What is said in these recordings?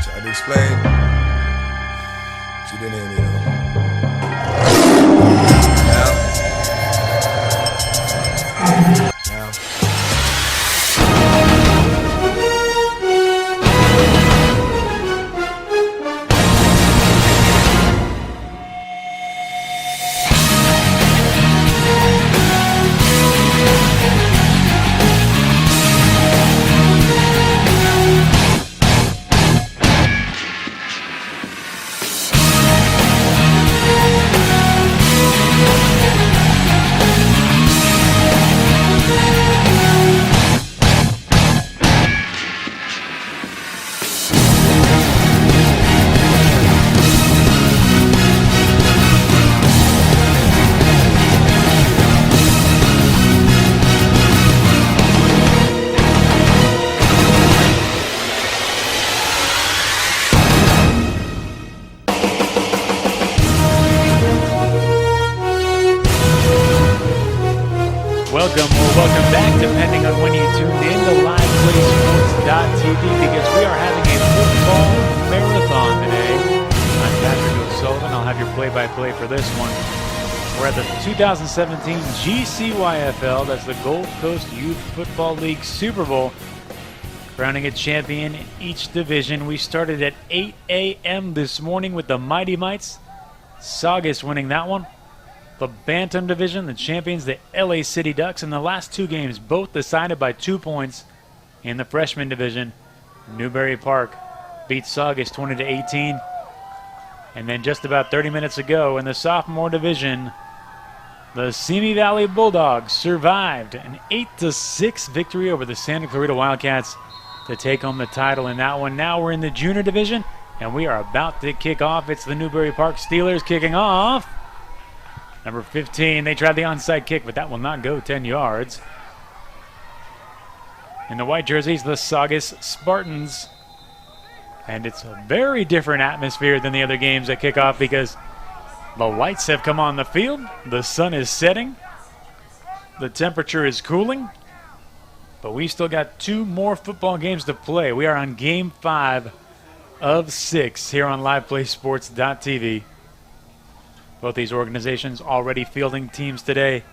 Tried to explain. She didn't hear me though. Now. Welcome back, depending on when you tuned in to LivePlaySports.tv, because we are having a football marathon today. I'm Patrick O'Sullivan. I'll have your play-by-play for this one. We're at the 2017 GCYFL, that's the Gold Coast Youth Football League Super Bowl, crowning a champion in each division. We started at 8 a.m. this morning with the Mighty Mites, Saugus winning that one. The Bantam Division, the champions, the LA City Ducks, in the last two games, both decided by 2 points. In the Freshman Division, Newbury Park beat Saugus 20-18. And then just about 30 minutes ago in the Sophomore Division, the Simi Valley Bulldogs survived an 8-6 victory over the Santa Clarita Wildcats to take home the title in that one. Now we're in the Junior Division, and we are about to kick off. It's the Newbury Park Steelers kicking off. Number 15, they tried the onside kick, but that will not go 10 yards. In the white jerseys, the Saugus Spartans. And it's a very different atmosphere than the other games that kick off because the lights have come on the field. The sun is setting. The temperature is cooling. But we still got 2 more football games to play. We are on Game 5 of 6 here on LivePlaySports.tv. Both these organizations already fielding teams today.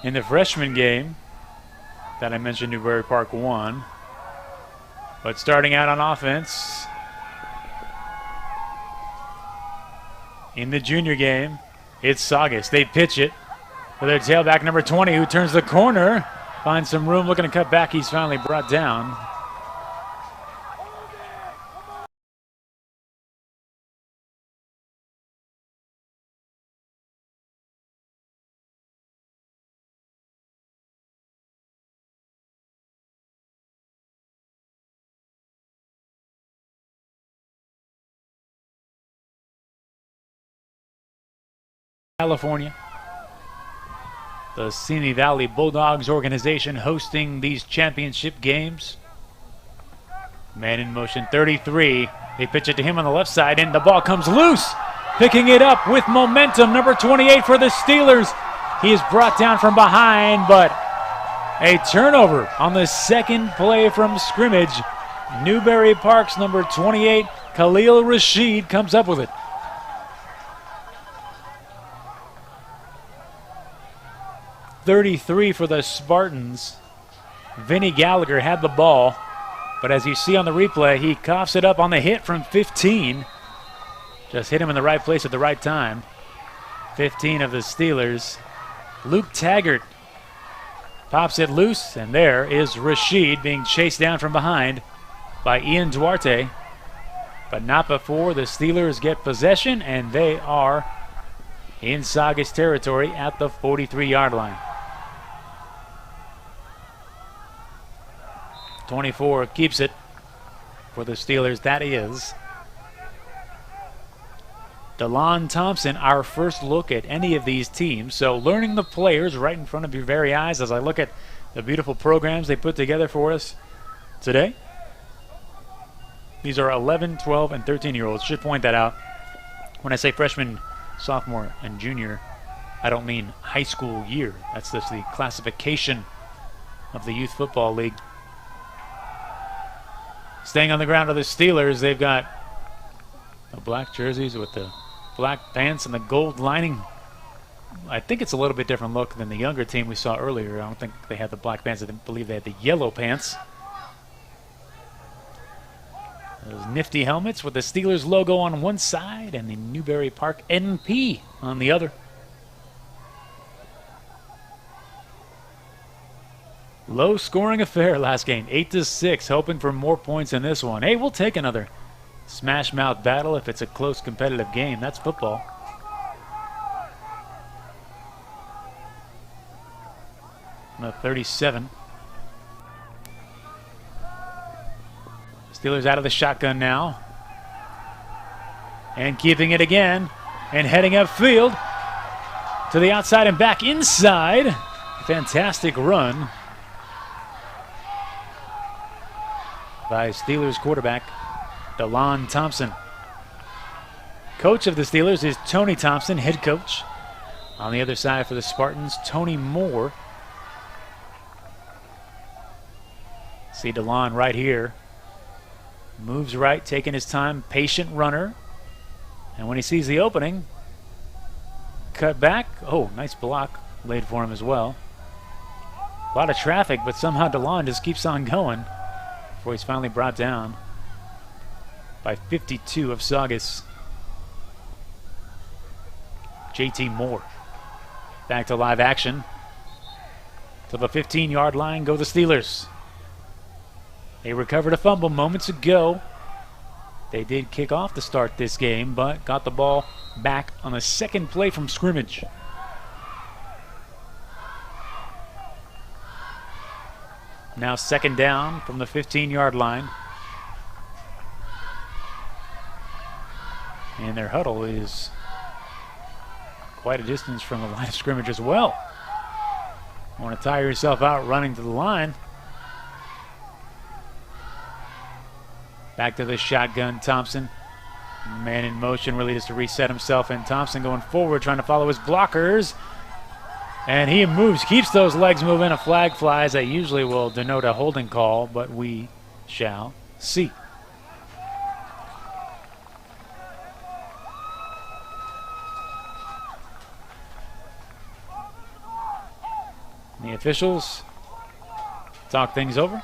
In the freshman game that I mentioned, Newbury Park won. But starting out on offense, in the junior game, it's Saugus. They pitch it for their tailback, number 20, who turns the corner, finds some room, looking to cut back. He's finally brought down. California. The Simi Valley Bulldogs organization hosting these championship games. Man in motion, 33. They pitch it to him on the left side, and the ball comes loose. Picking it up with momentum, number 28 for the Steelers. He is brought down from behind, but a turnover on the second play from scrimmage. Newbury Park's number 28, Khalil Rashid, comes up with it. .33 for the Spartans. Vinny Gallagher had the ball, but as you see on the replay, he coughs it up on the hit from 15. Just hit him in the right place at the right time. 15 of the Steelers. Luke Taggart pops it loose, and there is Rashid being chased down from behind by Ian Duarte, but not before the Steelers get possession, and they are in Saugus territory at the 43-yard line. 24 keeps it for the Steelers. That is DeLon Thompson, our first look at any of these teams. So learning the players right in front of your very eyes as I look at the beautiful programs they put together for us today. These are 11, 12, and 13-year-olds. Should point that out. When I say freshman, sophomore, and junior, I don't mean high school year. That's just the classification of the Youth Football League. Staying on the ground are the Steelers. They've got the black jerseys with the black pants and the gold lining. I think it's a little bit different look than the younger team we saw earlier. I don't think they had the black pants. I believe they had the yellow pants. Those nifty helmets with the Steelers logo on one side and the Newbury Park NP on the other. Low-scoring affair last game, 8-6, hoping for more points in this one. Hey, we'll take another smash-mouth battle if it's a close competitive game. That's football. Number 37. Steelers out of the shotgun now. And keeping it again. And heading upfield to the outside and back inside. Fantastic run by Steelers quarterback DeLon Thompson. Coach of the Steelers is Tony Thompson, head coach. On the other side for the Spartans, Tony Moore. See DeLon right here. Moves right, taking his time, patient runner. And when he sees the opening, cut back. Oh, nice block laid for him as well. A lot of traffic, but somehow DeLon just keeps on going before he's finally brought down by 52 of Saugus. JT Moore back to live action. To the 15-yard line go the Steelers. They recovered a fumble moments ago. They did kick off to start this game, but got the ball back on a second play from scrimmage. Now second down from the 15-yard line. And their huddle is quite a distance from the line of scrimmage as well. Want to tire yourself out running to the line. Back to the shotgun, Thompson. Man in motion, really just to reset himself, and Thompson going forward, trying to follow his blockers. And he moves, keeps those legs moving. A flag flies that usually will denote a holding call, but we shall see. The officials talk things over.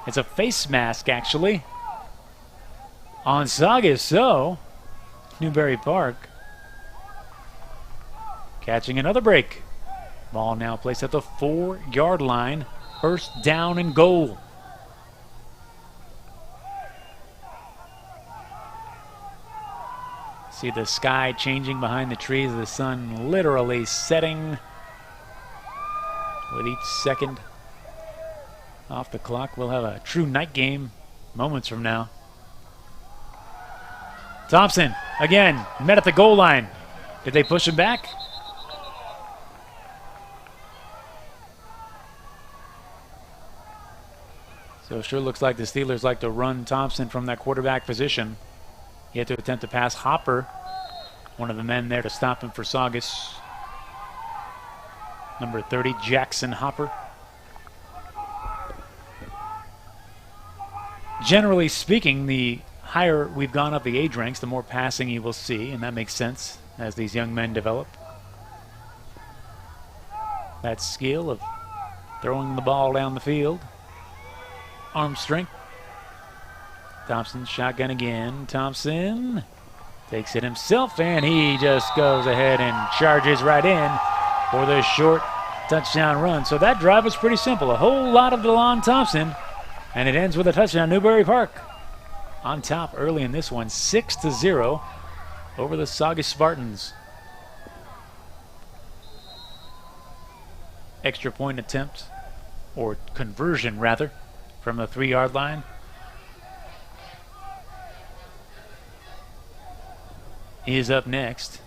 It's a face mask, actually, on Saugus. So, Newbury Park catching another break. Ball now placed at the 4-yard line. First down and goal. See the sky changing behind the trees. The sun literally setting with each second off the clock. We'll have a true night game moments from now. Thompson, again, met at the goal line. Did they push him back? So it sure looks like the Steelers like to run Thompson from that quarterback position. He had to attempt to pass Hopper, one of the men there to stop him for Saugus. Number 30, Jackson Hopper. Generally speaking, the higher we've gone up the age ranks, the more passing you will see, and that makes sense as these young men develop. That skill of throwing the ball down the field. Arm strength. Thompson, shotgun again. Thompson takes it himself, and he just goes ahead and charges right in for the short touchdown run. So that drive was pretty simple. A whole lot of DeLon Thompson. And it ends with a touchdown. Newbury Park on top early in this one, 6-0 over the Saugus Spartans. Extra point attempt, or conversion rather, from the 3-yard line. Is up next.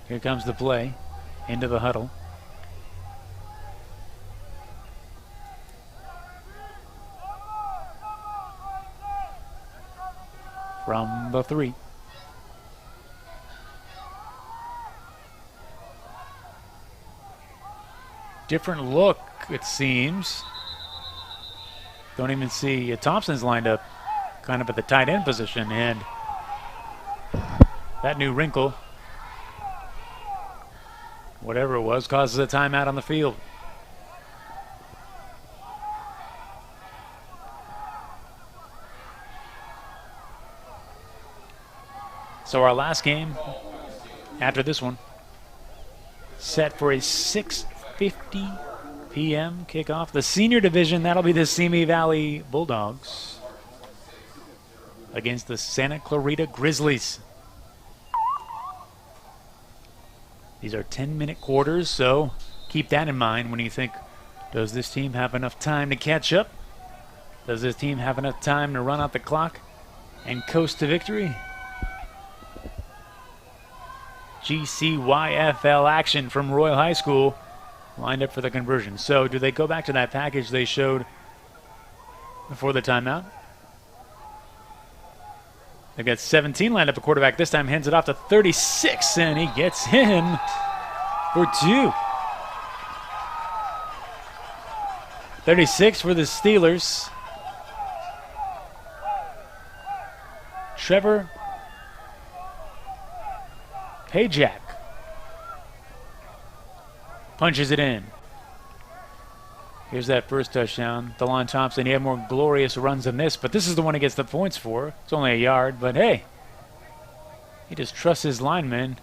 Here comes the play into the huddle. From the 3. Different look, it seems. Don't even see Thompson's lined up kind of at the tight end position, and that new wrinkle, whatever it was, causes a timeout on the field. So our last game after this one, set for a 6:50 p.m. kickoff. The senior division, that'll be the Simi Valley Bulldogs against the Santa Clarita Grizzlies. These are 10-minute quarters, so keep that in mind when you think, does this team have enough time to catch up? Does this team have enough time to run out the clock and coast to victory? GCYFL action from Royal High School lined up for the conversion. So do they go back to that package they showed before the timeout? They've got 17 lined up. A quarterback this time hands it off to 36, and he gets in for 2. 36 for the Steelers. Trevor Pajak punches it in. Here's that first touchdown. DeLon Thompson, he had more glorious runs than this, but this is the one he gets the points for. It's only a yard, but hey, he just trusts his linemen,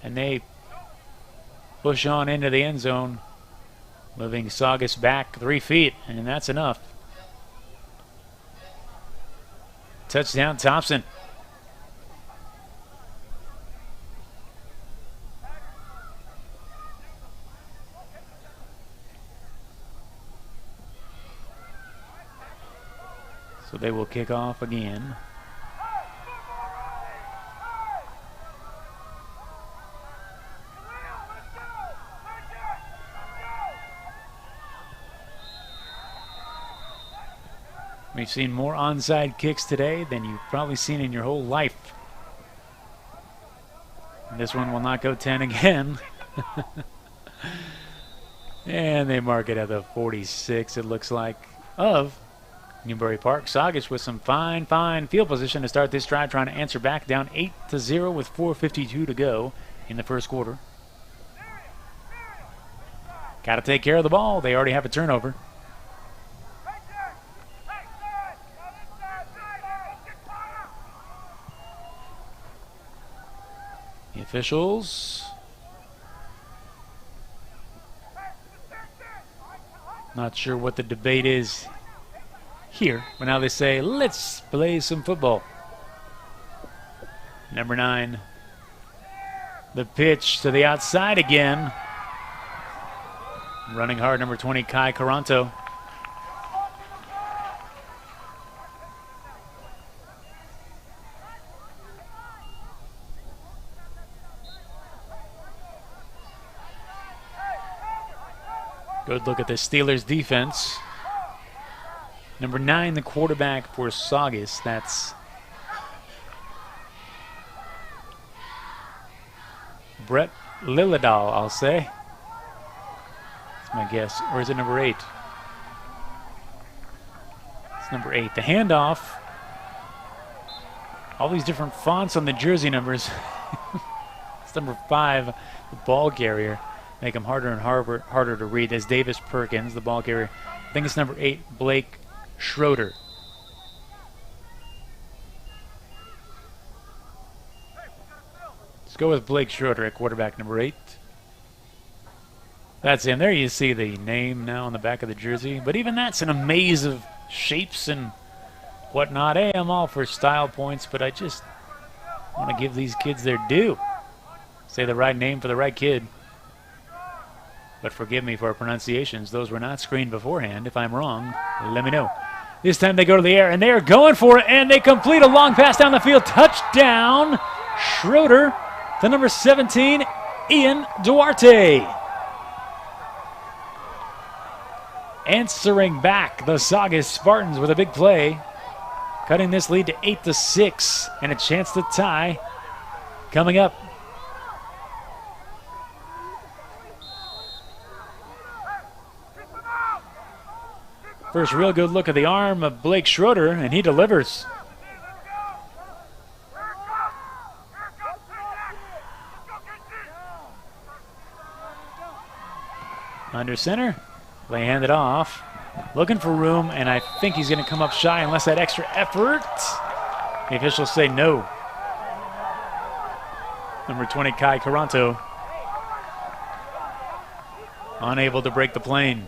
and they push on into the end zone, moving Saugus back 3 feet, and that's enough. Touchdown Thompson. So they will kick off again. We've seen more onside kicks today than you've probably seen in your whole life. And this one will not go 10 again. And they mark it at the 46, it looks like, of Newbury Park. Saugus with some fine field position to start this drive, trying to answer back, down 8-0 with 4:52 to go in the first quarter. Got to take care of the ball. They already have a turnover. The officials, not sure what the debate is here, but now they say, let's play some football. Number 9, the pitch to the outside again. Running hard, number 20, Kai Caranto. Good look at the Steelers defense. Number 9, the quarterback for Saugus. That's Brett Lillidahl, I'll say. That's my guess. Or is it number 8? It's number 8. The handoff. All these different fonts on the jersey numbers. It's number 5, the ball carrier. Make them harder and harder to read. As Davis Perkins, the ball carrier. I think it's number 8, Blake Schroeder. Let's go with Blake Schroeder at quarterback, number 8. That's him. There you see the name now on the back of the jersey. But even that's in a maze of shapes and whatnot. Hey, I'm all for style points, but I just want to give these kids their due. Say the right name for the right kid. But forgive me for our pronunciations. Those were not screened beforehand. If I'm wrong, let me know. This time they go to the air, and they are going for it, and they complete a long pass down the field. Touchdown, Schroeder, to number 17, Ian Duarte. Answering back, the Saugus Spartans with a big play, cutting this lead to 8-6, and a chance to tie coming up. First real good look at the arm of Blake Schroeder, and he delivers. Under center, they hand it off. Looking for room, and I think he's going to come up shy unless that extra effort. The officials say no. Number 20, Kai Caranto, unable to break the plane.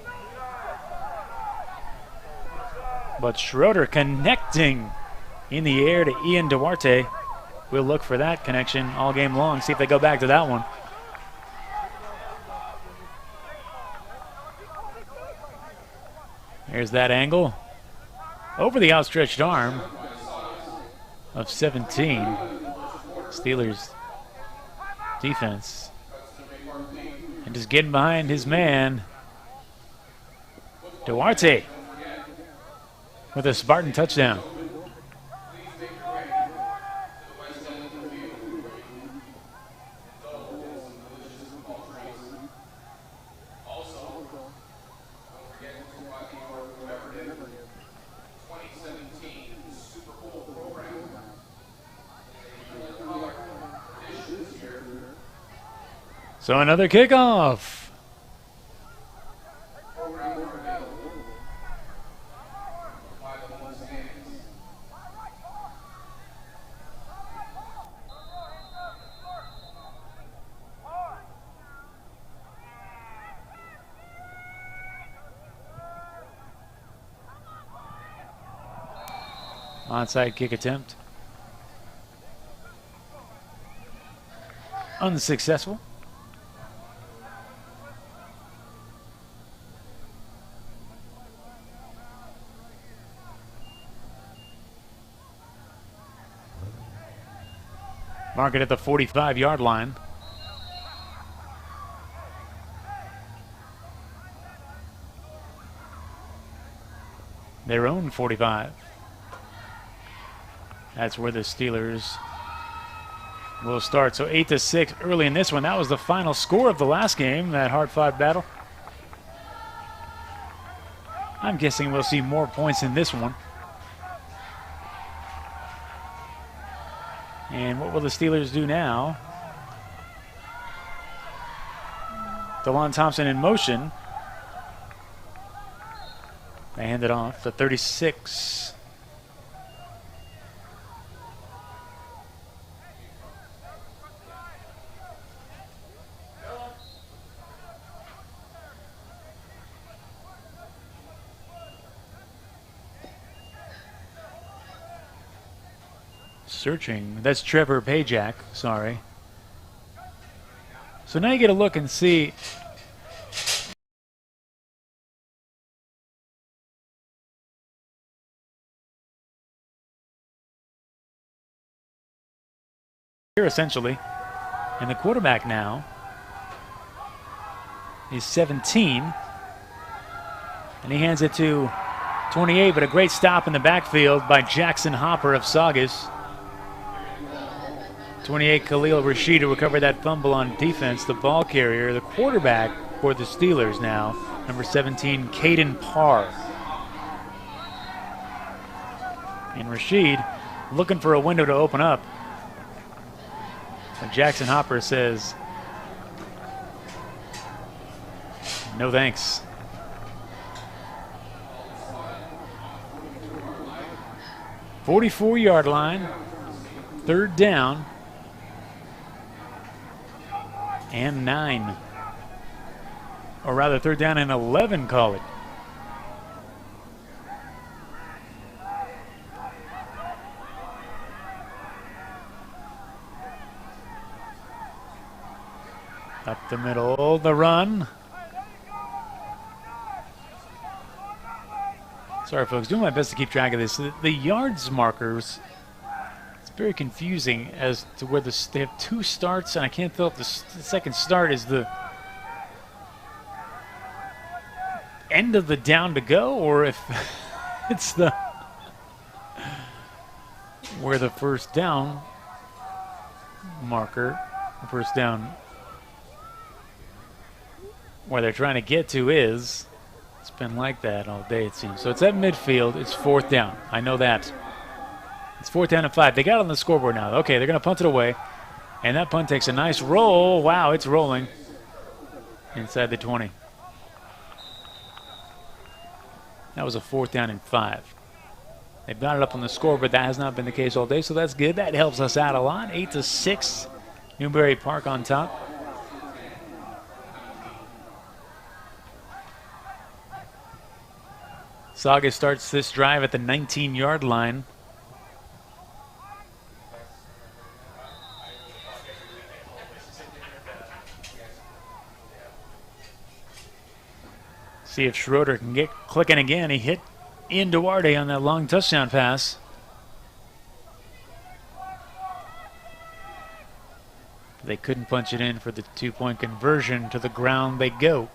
But Schroeder connecting in the air to Ian Duarte. We'll look for that connection all game long, see if they go back to that one. Here's that angle. Over the outstretched arm of 17. Steelers defense. And just getting behind his man. Duarte with a Spartan touchdown. So another kickoff. Onside kick attempt. Unsuccessful. Mark it at the 45-yard line. Their own 45. That's where the Steelers will start. So 8-6 early in this one. That was the final score of the last game, that hard-fought battle. I'm guessing we'll see more points in this one. And what will the Steelers do now? DeLon Thompson in motion. They hand it off to 36. Searching. That's Trevor Pajak. Sorry. So now you get a look and see. Here essentially. And the quarterback now is 17. And he hands it to 28, but a great stop in the backfield by Jackson Hopper of Saugus. 28, Khalil Rashid, to recover that fumble on defense. The ball carrier, the quarterback for the Steelers now, number 17, Caden Parr. And Rashid looking for a window to open up. And Jackson Hopper says, no thanks. "44-yard line, third down. And 9. Or rather, third down and 11, call it. Up the middle, the run. Sorry, folks, doing my best to keep track of this. The yards markers, it's very confusing as to where they have two starts, and I can't tell if the second start is the end of the down to go, or if it's the where the first down marker, the first down where they're trying to get to is. It's It's been like that all day, it seems. So it's at midfield. It's 4th down. I know that. It's 4th down and 5. They got it on the scoreboard now. Okay, they're going to punt it away. And that punt takes a nice roll. Wow, it's rolling inside the 20. That was a 4th down and 5. They've got it up on the scoreboard. That has not been the case all day, so that's good. That helps us out a lot. 8-6. Newbury Park on top. Saugus starts this drive at the 19-yard line. See if Schroeder can get clicking again. He hit Ian Duarte on that long touchdown pass. They couldn't punch it in for the 2-point conversion. To the ground they go.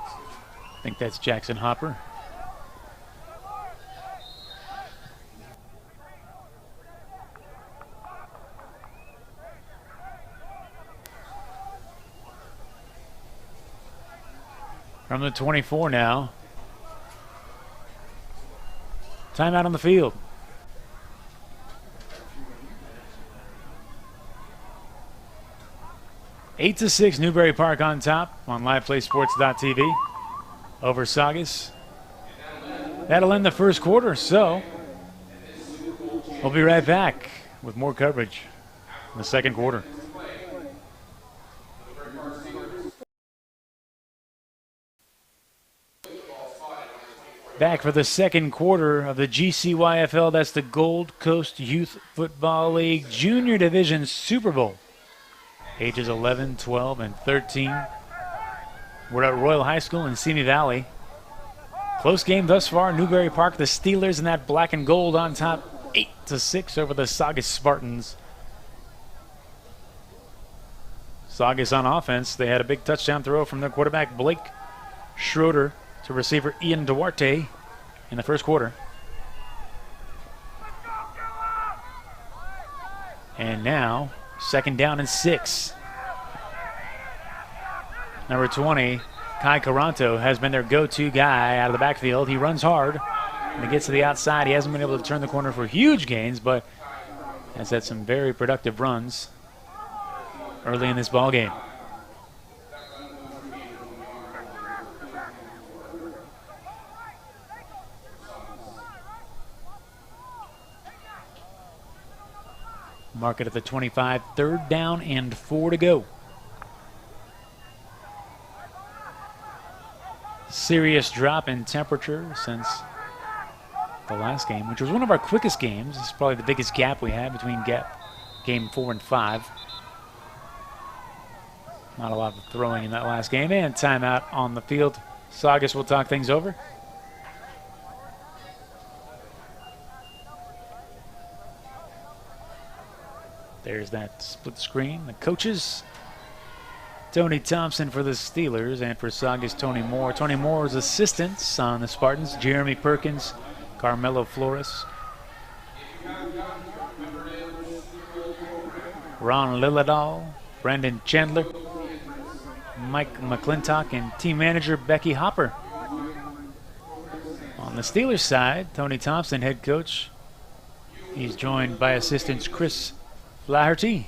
I think that's Jackson Hopper. From the 24 now. Timeout on the field. Eight to 6, Newbury Park on top on liveplaysports.tv over Saugus. That'll end the first quarter, so we'll be right back with more coverage in the second quarter. Back for the second quarter of the GCYFL. That's the Gold Coast Youth Football League Junior Division Super Bowl. Ages 11, 12, and 13. We're at Royal High School in Simi Valley. Close game thus far. Newbury Park, the Steelers in that black and gold on top. 8-6 over the Saugus Spartans. Saugus on offense. They had a big touchdown throw from their quarterback, Blake Schroeder, to receiver Ian Duarte in the first quarter. And now, 2nd down and 6. Number 20, Kai Caranto, has been their go-to guy out of the backfield. He runs hard. When he gets to the outside, he hasn't been able to turn the corner for huge gains, but has had some very productive runs early in this ball game. Mark it at the 25, 3rd down and 4 to go. Serious drop in temperature since the last game, which was one of our quickest games. It's probably the biggest gap we had between game 4 and 5. Not a lot of throwing in that last game. And timeout on the field. Saugus will talk things over. There's that split screen. The coaches, Tony Thompson for the Steelers, and for Saugus, Tony Moore. Tony Moore's assistants on the Spartans, Jeremy Perkins, Carmelo Flores, Ron Lilladall, Brandon Chandler, Mike McClintock, and team manager Becky Hopper. On the Steelers side, Tony Thompson, head coach. He's joined by assistants Chris Flaherty.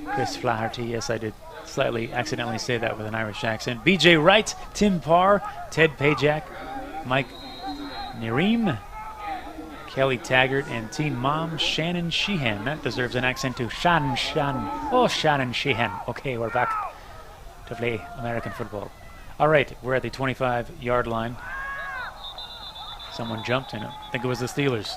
Chris Flaherty, yes, I did slightly accidentally say that with an Irish accent. BJ Wright, Tim Parr, Ted Pajak, Mike Nireem, Kelly Taggart, and team mom Shannon Sheehan. That deserves an accent too. Shannon Sheehan. Okay, we're back to play American football. All right, we're at the 25-yard line. Someone jumped in it. I think it was the Steelers.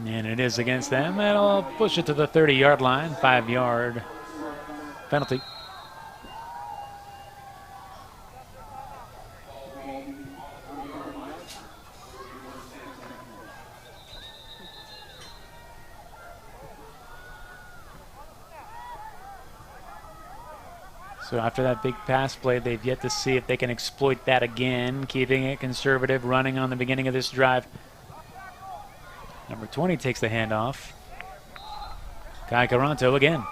And it is against them. That'll push it to the 30-yard line. 5-yard penalty. So after that big pass play, they've yet to see if they can exploit that again, keeping it conservative, running on the beginning of this drive. Number 20 takes the handoff. Kai Caranto again.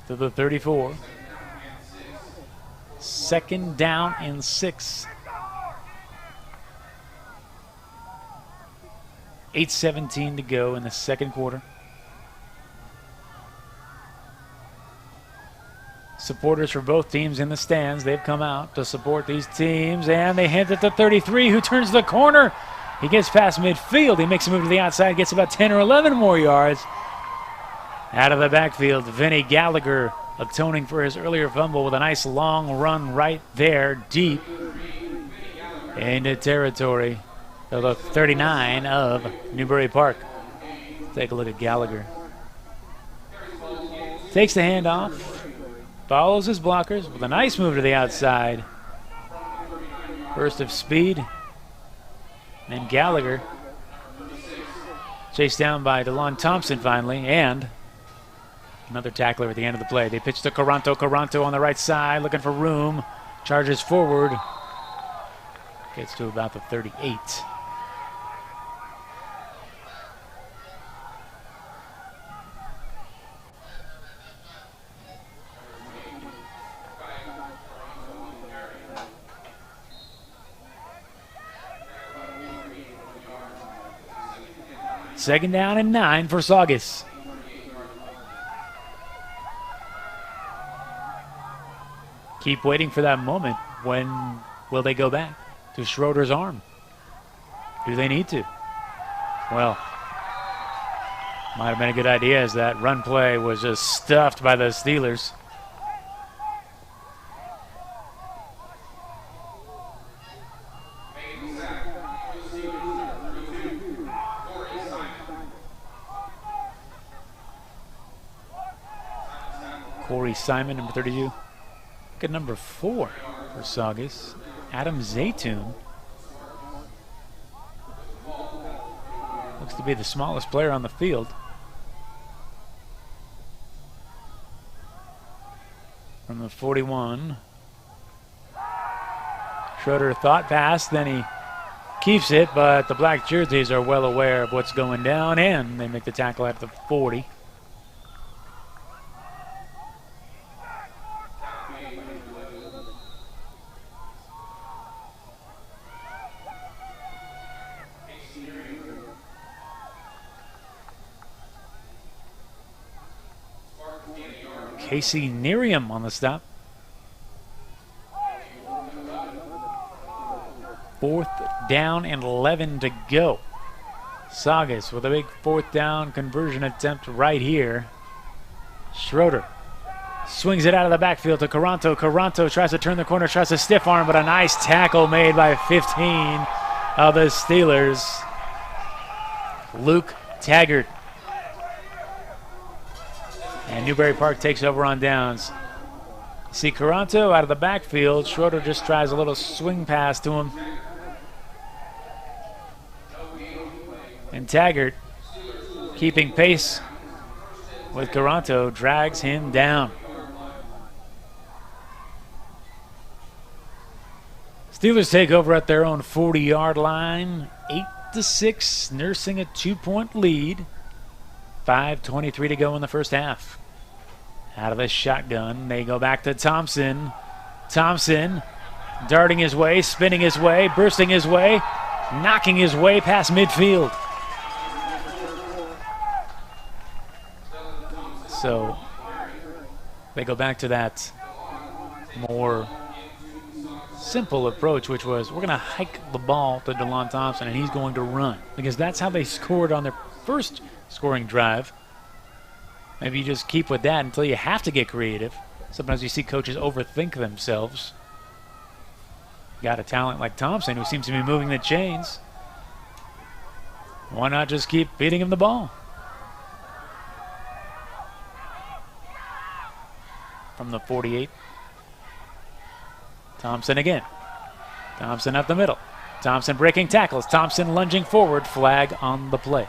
To the 34. Second down and 6. 8:17 to go in the second quarter. Supporters for both teams in the stands. They've come out to support these teams, and they hand it to 33, who turns the corner. He gets past midfield. He makes a move to the outside, gets about 10 or 11 more yards. Out of the backfield, Vinny Gallagher atoning for his earlier fumble with a nice long run right there, deep into territory of the 39 of Newbury Park. Take a look at Gallagher. Takes the handoff, follows his blockers with a nice move to the outside. Burst of speed. And Gallagher chased down by DeLon Thompson finally, and another tackler at the end of the play. They pitch to Caranto. Caranto on the right side, looking for room. Charges forward. Gets to about the 38. Second down and 9 for Saugus. Keep waiting for that moment. When will they go back to Schroeder's arm? Do they need to? Well, might have been a good idea as that run play was just stuffed by the Steelers. Corey Simon, number 32. Look at number 4 for Saugus. Adam Zaytoon. Looks to be the smallest player on the field. From the 41. Schroeder thought pass, then he keeps it, but the black jerseys are well aware of what's going down, and they make the tackle at the 40. Casey Nerium on the stop. 4th down and 11 to go. Saugus with a big 4th down conversion attempt right here. Schroeder swings it out of the backfield to Caranto. Caranto tries to turn the corner, tries to stiff arm, but a nice tackle made by 15 of the Steelers. Luke Taggart. And Newbury Park takes over on downs. See Caranto out of the backfield. Schroeder just tries a little swing pass to him. And Taggart, keeping pace with Caranto, drags him down. Steelers take over at their own 40-yard line. 8-6, nursing a 2-point lead. 5:23 to go in the first half. Out of the shotgun, they go back to Thompson. Thompson darting his way, spinning his way, bursting his way, knocking his way past midfield. So they go back to that more simple approach, which was we're going to hike the ball to DeLon Thompson and he's going to run, because that's how they scored on their first scoring drive. Maybe you just keep with that until you have to get creative. Sometimes you see coaches overthink themselves. Got a talent like Thompson who seems to be moving the chains. Why not just keep feeding him the ball? From the 48. Thompson again. Thompson up the middle. Thompson breaking tackles. Thompson lunging forward. Flag on the play.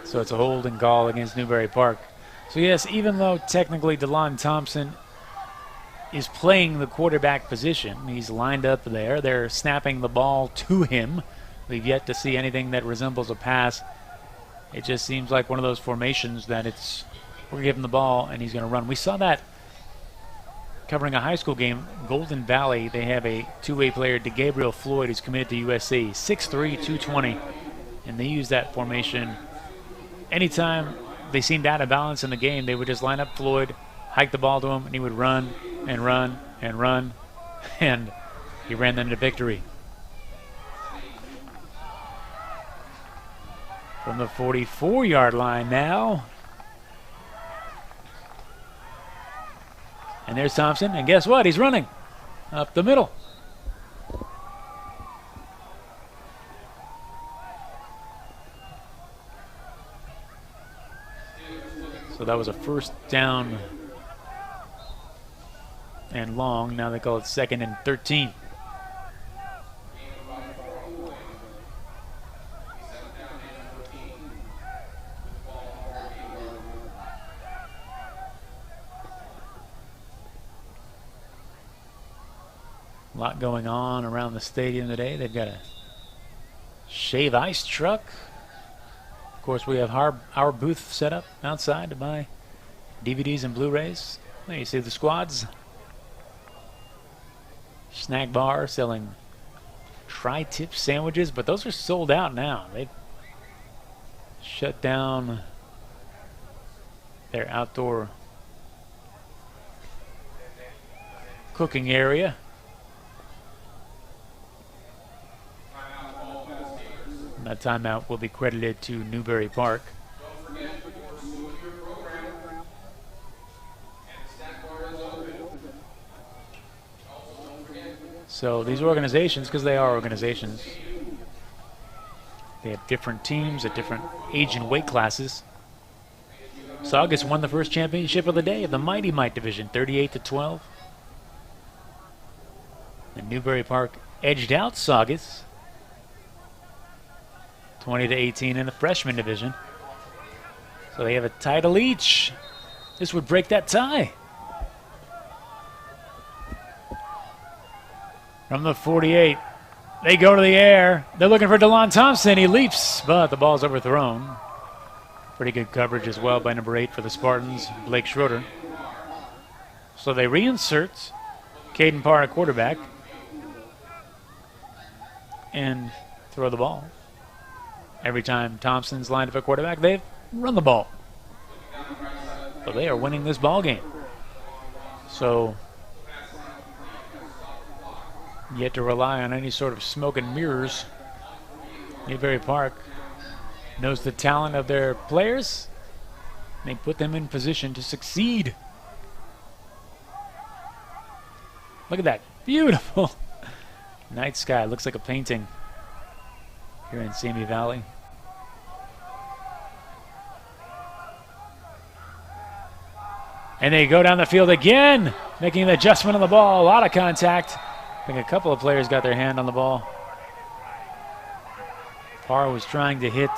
So it's a holding call against Newbury Park. So yes, even though technically DeLon Thompson is playing the quarterback position, he's lined up there. They're snapping the ball to him. We've yet to see anything that resembles a pass. It just seems like one of those formations that we're going to give him the ball and he's going to run. We saw that covering a high school game. Golden Valley, they have a two-way player, DeGabriel Floyd, who's committed to USC, 6'3", 220, and they use that formation. Anytime they seemed out of balance in the game, they would just line up Floyd, hike the ball to him, and he would run and run and run, and he ran them to victory. From the 44-yard line now. And there's Thompson, and guess what? He's running up the middle. So that was a first down and long. Now they call it 2nd and 13. A lot going on around the stadium today. They've got a shave ice truck. Of course, we have our booth set up outside to buy DVDs and Blu-rays. There you see the squads. Snack bar selling tri-tip sandwiches, but those are sold out now. They've shut down their outdoor cooking area. That timeout will be credited to Newbury Park. So these organizations, because they are organizations, they have different teams at different age and weight classes. Saugus won the first championship of the day of the Mighty Might division, 38-12. And Newbury Park edged out Saugus 20-18 in the freshman division. So they have a title each. This would break that tie. From the 48, they go to the air. They're looking for DeLon Thompson. He leaps, but the ball's overthrown. Pretty good coverage as well by number 8 for the Spartans, Blake Schroeder. So they reinsert Caden Parr at quarterback and throw the ball. Every time Thompson's lined up at quarterback, they've run the ball. So they are winning this ball game. So yet to rely on any sort of smoke and mirrors. Newbury Park knows the talent of their players. They put them in position to succeed. Look at that. Beautiful night sky. Looks like a painting here in Simi Valley. And they go down the field again, making an adjustment on the ball. A lot of contact. I think a couple of players got their hand on the ball. Parr was trying to hit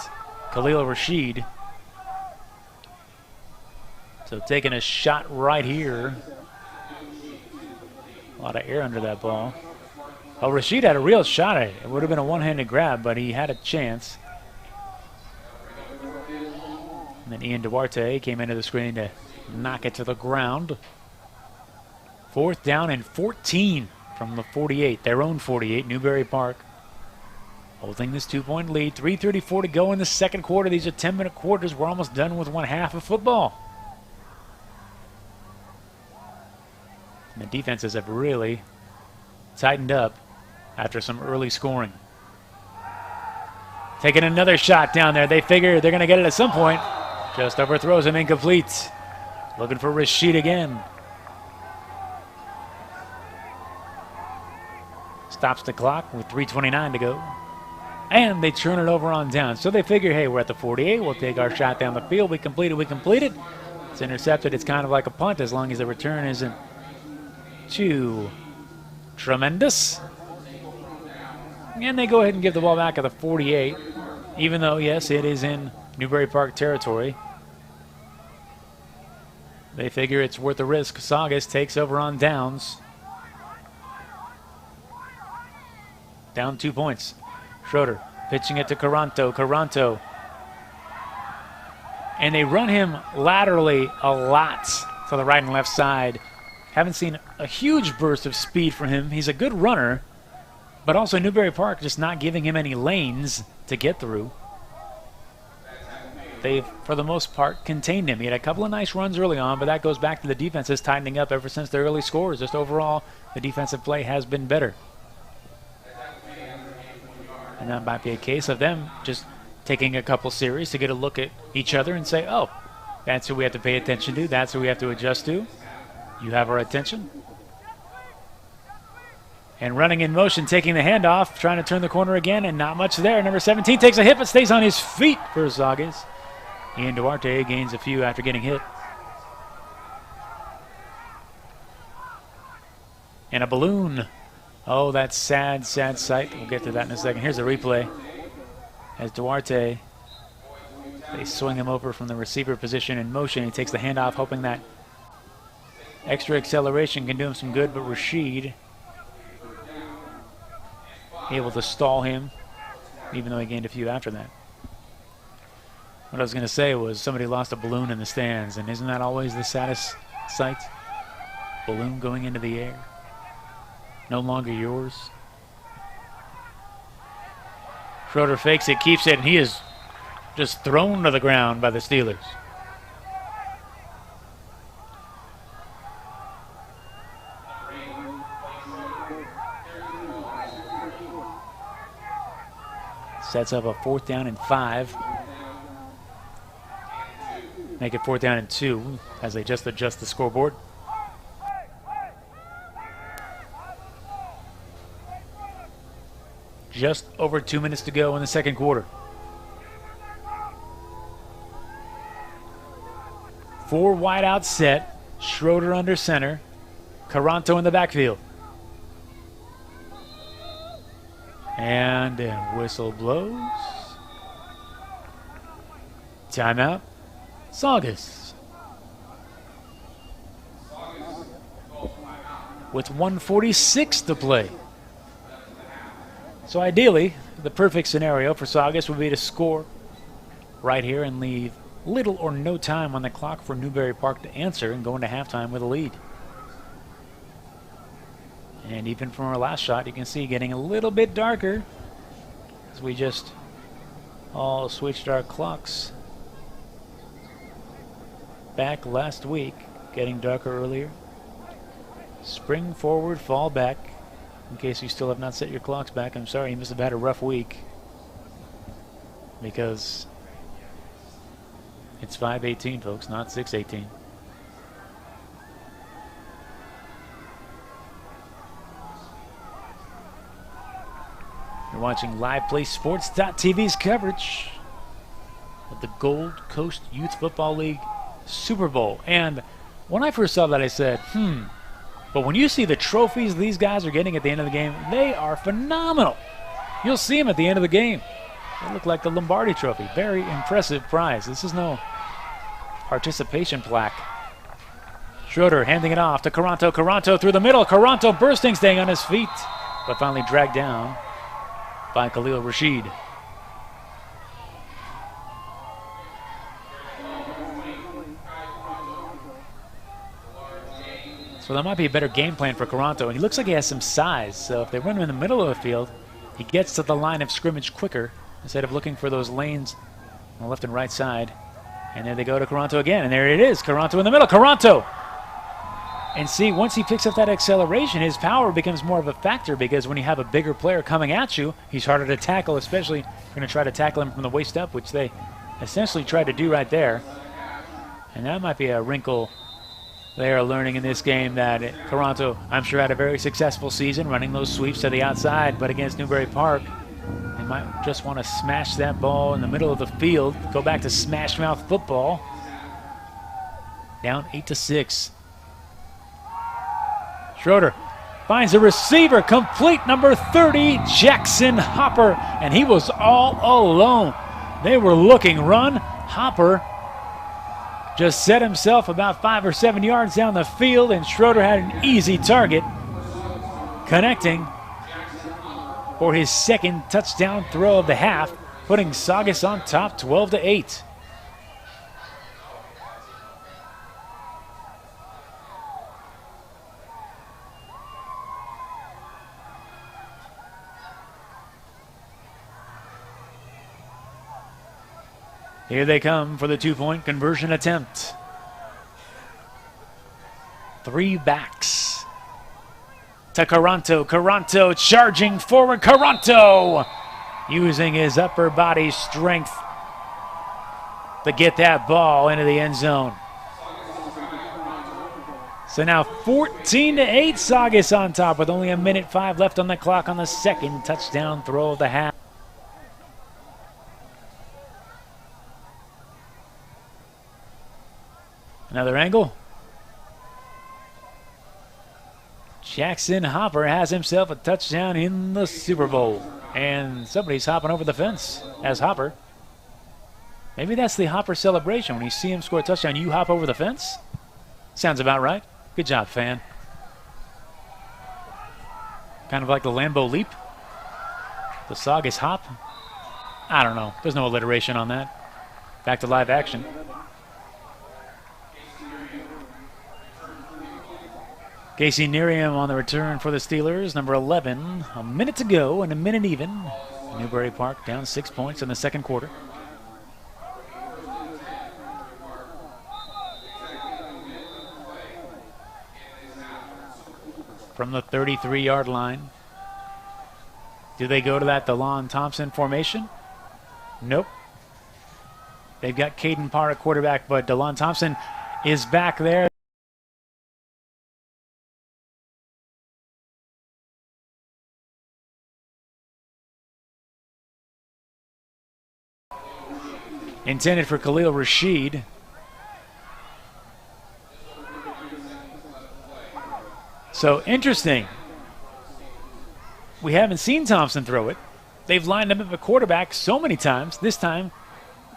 Khalil Rashid. So taking a shot right here. A lot of air under that ball. Oh, Rashid had a real shot at it. It would have been a one-handed grab, but he had a chance. And then Ian Duarte came into the screen to knock it to the ground. 4th down and 14 from the 48, their own 48, Newbury Park. Holding this 2-point lead, 3:34 to go in the second quarter. These are 10-minute quarters. We're almost done with one half of football. And the defenses have really tightened up after some early scoring. Taking another shot down there. They figure they're going to get it at some point. Just overthrows him, incomplete. Looking for Rashid again. Stops the clock with 3:29 to go. And they turn it over on down. So they figure, hey, we're at the 48. We'll take our shot down the field. We complete it. It's intercepted. It's kind of like a punt as long as the return isn't too tremendous. And they go ahead and give the ball back at the 48, even though, yes, it is in Newbury Park territory. They figure it's worth the risk. Saugus takes over on downs. Down 2 points. Schroeder pitching it to Caranto. Caranto. And they run him laterally a lot to the right and left side. Haven't seen a huge burst of speed from him. He's a good runner, but also Newbury Park just not giving him any lanes to get through. They've, for the most part, contained him. He had a couple of nice runs early on, but that goes back to the defenses tightening up ever since the early scores. Just overall, the defensive play has been better. And that might be a case of them just taking a couple series to get a look at each other and say, oh, that's who we have to pay attention to. That's who we have to adjust to. You have our attention. And running in motion, taking the handoff, trying to turn the corner again, and not much there. Number 17 takes a hit, but stays on his feet for Saugus. Ian Duarte gains a few after getting hit. And a balloon. Oh, that's sad, sad sight. We'll get to that in a second. Here's a replay. As Duarte, they swing him over from the receiver position in motion. He takes the handoff, hoping that extra acceleration can do him some good, but Rashid able to stall him, even though he gained a few after that. What I was going to say was somebody lost a balloon in the stands, and isn't that always the saddest sight? Balloon going into the air. No longer yours. Schroeder fakes it, keeps it, and he is just thrown to the ground by the Steelers. Sets up a 4th down and 5. Make it 4th down and 2 as they just adjust the scoreboard. Just over 2 minutes to go in the second quarter. 4 wide out set. Schroeder under center. Caranto in the backfield. And whistle blows. Timeout. Saugus. With 1:46 to play. So ideally, the perfect scenario for Saugus would be to score right here and leave little or no time on the clock for Newbury Park to answer and go into halftime with a lead. And even from our last shot, you can see getting a little bit darker as we just all switched our clocks back last week, getting darker earlier. Spring forward, fall back. In case you still have not set your clocks back, I'm sorry, you must have had a rough week because it's 5:18, folks, not 6:18. You're watching LivePlaySports.tv's coverage of the Gold Coast Youth Football League Super Bowl. And when I first saw that, I said, but when you see the trophies these guys are getting at the end of the game, they are phenomenal. You'll see them at the end of the game. They look like the Lombardi Trophy. Very impressive prize. This is no participation plaque. Schroeder handing it off to Caranto. Caranto through the middle. Caranto bursting, staying on his feet, but finally dragged down by Khalil Rashid. So that might be a better game plan for Caranto. And he looks like he has some size. So if they run him in the middle of the field, he gets to the line of scrimmage quicker instead of looking for those lanes on the left and right side. And there they go to Caranto again. And there it is. Caranto in the middle. Caranto! And see, once he picks up that acceleration, his power becomes more of a factor because when you have a bigger player coming at you, he's harder to tackle, especially if you're going to try to tackle him from the waist up, which they essentially tried to do right there. And that might be a wrinkle they are learning in this game, that Caranto, I'm sure, had a very successful season running those sweeps to the outside, but against Newbury Park, they might just want to smash that ball in the middle of the field, go back to smash mouth football. down 8-6. Schroeder finds a receiver, complete, number 30, Jackson Hopper, and he was all alone. They were looking run. Hopper just set himself about 5 or 7 yards down the field, and Schroeder had an easy target, connecting for his second touchdown throw of the half, putting Saugus on top 12-8. Here they come for the 2-point conversion attempt. 3 backs to Caranto. Caranto charging forward. Caranto using his upper body strength to get that ball into the end zone. So now 14-8, Saugus on top with only 1:05 left on the clock on the second touchdown throw of the half. Another angle. Jackson Hopper has himself a touchdown in the Super Bowl. And somebody's hopping over the fence as Hopper. Maybe that's the Hopper celebration. When you see him score a touchdown, you hop over the fence? Sounds about right. Good job, fan. Kind of like the Lambeau leap. The Saugus hop. I don't know. There's no alliteration on that. Back to live action. Casey Nearium on the return for the Steelers. Number 11. A minute to go and a minute even. Newbury Park down 6 points in the second quarter. From the 33-yard line. Do they go to that DeLon Thompson formation? Nope. They've got Caden Parr at quarterback, but DeLon Thompson is back there. Intended for Khalil Rashid. So interesting. We haven't seen Thompson throw it. They've lined him up at quarterback so many times. This time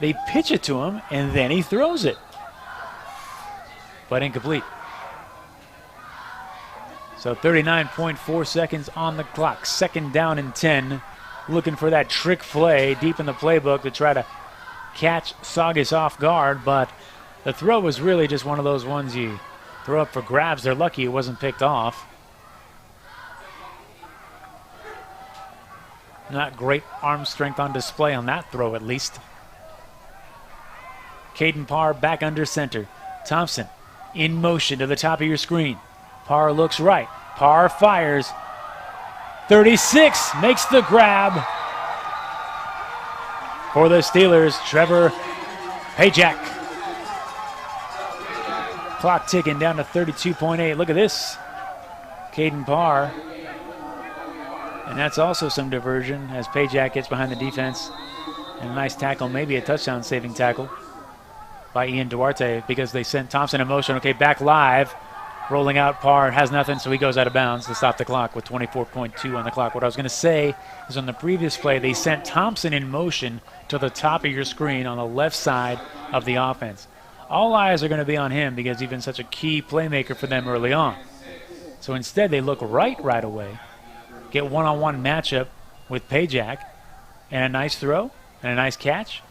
they pitch it to him and then he throws it. But incomplete. So 39.4 seconds on the clock. Second down and 10. Looking for that trick play deep in the playbook to try to catch Saugus off guard, but the throw was really just one of those ones you throw up for grabs. They're lucky it wasn't picked off. Not great arm strength on display on that throw, at least. Caden Parr back under center. Thompson in motion to the top of your screen. Parr looks right. Parr fires. 36 makes the grab. For the Steelers, Trevor Pajak. Clock ticking down to 32.8. Look at this. Caden Parr. And that's also some diversion as Pajak gets behind the defense. And a nice tackle, maybe a touchdown saving tackle by Ian Duarte because they sent Thompson in motion. Okay, back live. Rolling out, Parr has nothing, so he goes out of bounds to stop the clock with 24.2 on the clock. What I was going to say is on the previous play, they sent Thompson in motion to the top of your screen on the left side of the offense. All eyes are going to be on him because he's been such a key playmaker for them early on. So instead, they look right away, get one-on-one matchup with Pajak, and a nice throw and a nice catch.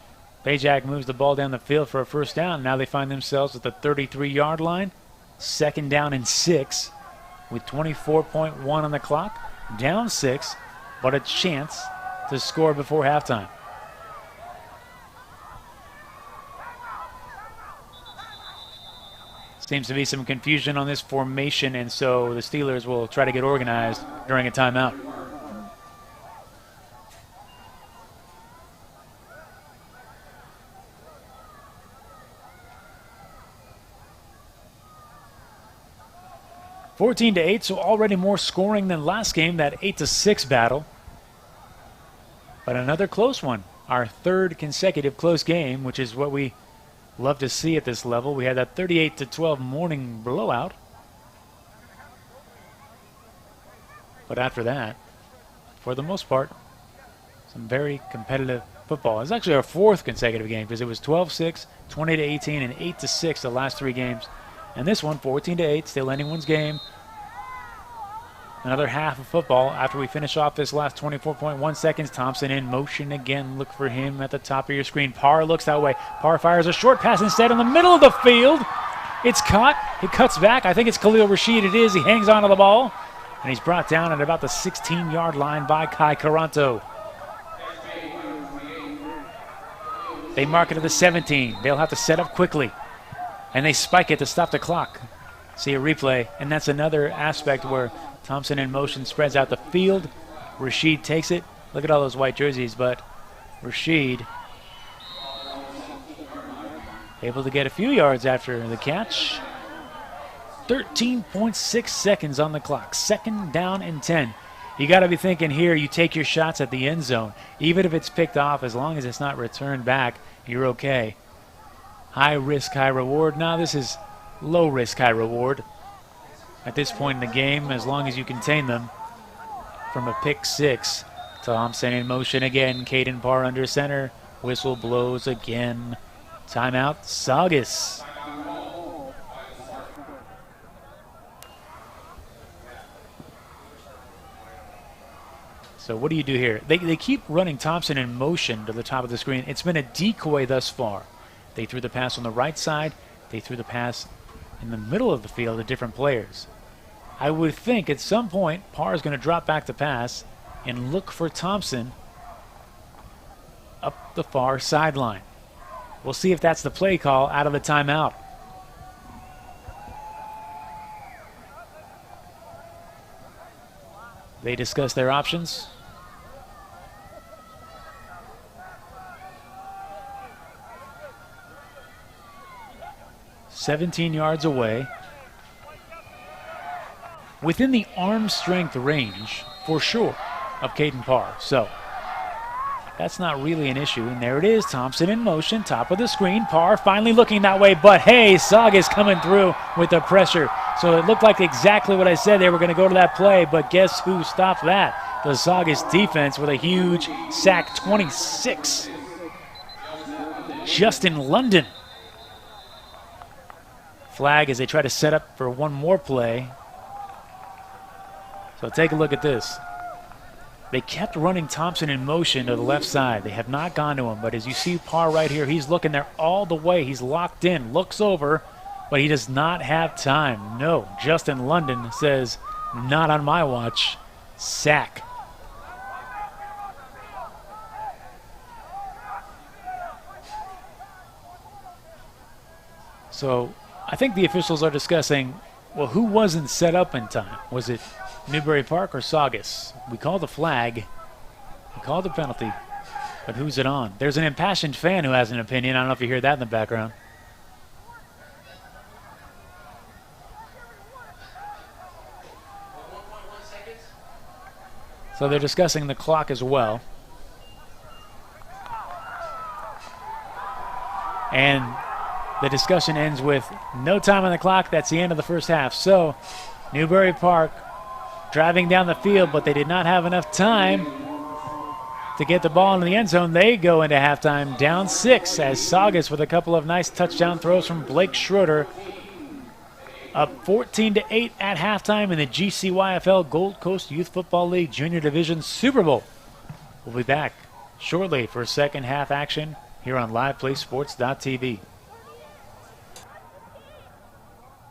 Pajak moves the ball down the field for a first down. Now they find themselves at the 33-yard line. Second down and 6 with 24.1 on the clock. Down 6, but a chance to score before halftime. Seems to be some confusion on this formation, and so the Steelers will try to get organized during a timeout. (14-8), so already more scoring than last game, that 8-6 battle. But another close one. Our third consecutive close game, which is what we love to see at this level. We had that 38-12 morning blowout. But after that, for the most part, some very competitive football. It's actually our fourth consecutive game because it was 12-6, 20-18, and 8-6 the last 3 games. And this one, 14-8, still anyone's game. Another half of football after we finish off this last 24.1 seconds. Thompson in motion again. Look for him at the top of your screen. Parr looks that way. Parr fires a short pass instead in the middle of the field. It's caught. He cuts back. I think it's Khalil Rashid. It is. He hangs onto the ball. And he's brought down at about the 16-yard line by Kai Caranto. They mark it to the 17. They'll have to set up quickly. And they spike it to stop the clock. See a replay. And that's another aspect where Thompson in motion spreads out the field. Rashid takes it. Look at all those white jerseys, but Rashid able to get a few yards after the catch. 13.6 seconds on the clock. 2nd down and 10. You got to be thinking here, you take your shots at the end zone. Even if it's picked off, as long as it's not returned back, you're okay. High risk, high reward. Now this is low risk, high reward. At this point in the game, as long as you contain them from a pick 6. Thompson in motion again. Caden Parr under center. Whistle blows again. Timeout, Saugus. So what do you do here? They keep running Thompson in motion to the top of the screen. It's been a decoy thus far. They threw the pass on the right side. They threw the pass in the middle of the field to different players. I would think at some point Parr is going to drop back to pass and look for Thompson up the far sideline. We'll see if that's the play call out of the timeout. They discuss their options. "17 yards away. Within the arm strength range, for sure, of Caden Parr. So that's not really an issue. And there it is, Thompson in motion, top of the screen. Parr finally looking that way, but hey, Saugus coming through with the pressure. So it looked like exactly what I said. They were going to go to that play, but guess who stopped that? The Saugus defense with a huge sack, 26. Justin London. Flag as they try to set up for one more play. So take a look at this. They kept running Thompson in motion to the left side. They have not gone to him, but as you see Parr right here, he's looking there all the way. He's locked in, looks over, but he does not have time. No, Justin London says, not on my watch. Sack. So I think the officials are discussing, well, who wasn't set up in time? Was it Newbury Park or Saugus? We call the flag. We call the penalty. But who's it on? There's an impassioned fan who has an opinion. I don't know if you hear that in the background. So they're discussing the clock as well. And the discussion ends with no time on the clock. That's the end of the first half. So Newbury Park driving down the field, but they did not have enough time to get the ball into the end zone. They go into halftime down 6 as Saugus with a couple of nice touchdown throws from Blake Schroeder. Up 14-8 at halftime in the GCYFL Gold Coast Youth Football League Junior Division Super Bowl. We'll be back shortly for second half action here on LivePlaySports.tv.